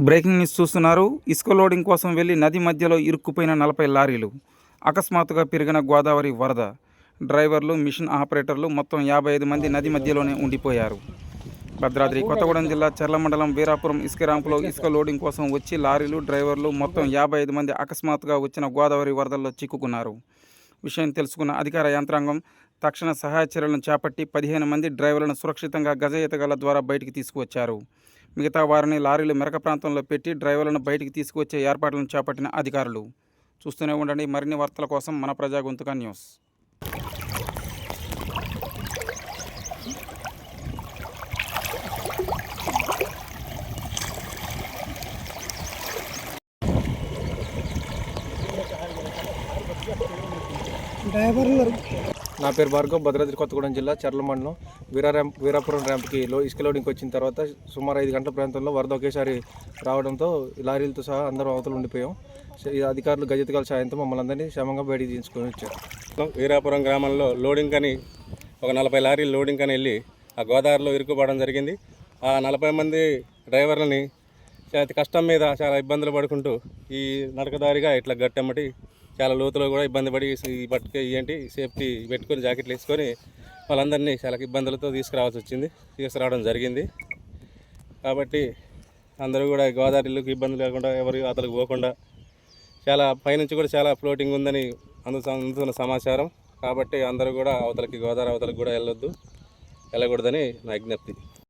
Breaking news చూస్తున్నారు. ఇసుక loading కోసం వెళ్లి నది మధ్యలో ఇరుక్కుపోయిన 40 లారీలు. అకస్మాత్తుగా పెరిగిన గోదావరి వరద. డ్రైవర్లు, మిషన్ ఆపరేటర్లు మొత్తం 55 మంది నది మధ్యలోనే ఉండిపోయారు. భద్రాద్రి కొత్తగూడెం జిల్లా చర్ల మండలం వీరాపురం ఇసుక ర్యాంపులో ఇసుక లోడింగ్ కోసం వచ్చి లారీలు, డ్రైవర్లు మొత్తం 55 మంది అకస్మాత్తుగా వచ్చిన గోదావరి వరదల్లో చిక్కుకున్నారు. విషయం తెలుసుకున్న అధికార యంత్రాంగం తక్షణ సహాయ చర్యలను చేపట్టి 15 మంది డ్రైవర్లను సురక్షితంగా గజ ఈతగాళ్ల ద్వారా బయటికి తీసుకువచ్చారు. మిగతా వారిని లారీలు మెరక ప్రాంతంలో పెట్టి డ్రైవర్లను బయటికి తీసుకువచ్చే ఏర్పాట్లను చేపట్టిన అధికారులు. చూస్తూనే ఉండండి మరిన్ని వార్తల కోసం మన ప్రజా గొంతుక న్యూస్. నా పేరు భార్గవ్, భద్రాద్రి కొత్తగూడెం జిల్లా చర్ల మండలం వీరాపురం ర్యాంప్కి ఇసుక లోడింగ్కి వచ్చిన తర్వాత సుమారు 5 గంటల ప్రాంతంలో వరద ఒకేసారి రావడంతో లారీలతో సహా అందరం అవతలు ఉండిపోయాం. ఈ అధికారులు గజెతగాల సాయంతో మమ్మల్ని అందరినీ క్షేమంగా బయటికి తీసుకొని వచ్చారు. వీరాపురం గ్రామంలో లోడింగ్ అని ఒక 40 లారీలు లోడింగ్ అని వెళ్ళి ఆ గోదావరిలో ఇరుక్కుపోవడం జరిగింది. ఆ 40 మంది డ్రైవర్లని చాలా కష్టం మీద చాలా ఇబ్బందులు పడుకుంటూ ఈ నడకదారిగా ఇట్లా గట్టెమ్మటి చాలా లోతులో కూడా ఇబ్బంది పడి ఈ బట్టుకే ఏంటి సేఫ్టీ పెట్టుకొని జాకెట్లు వేసుకొని వాళ్ళందరినీ చాలా ఇబ్బందులతో తీసుకురావడం జరిగింది. కాబట్టి అందరూ కూడా గోదావరిలోకి ఇబ్బంది లేకుండా ఎవరు అతలకు పోకుండా చాలా పైనుంచి కూడా చాలా ఫ్లోటింగ్ ఉందని అందుతున్న సమాచారం. కాబట్టి అందరూ కూడా గోదావరి అవతలకు కూడా వెళ్ళకూడదని నా విజ్ఞప్తి.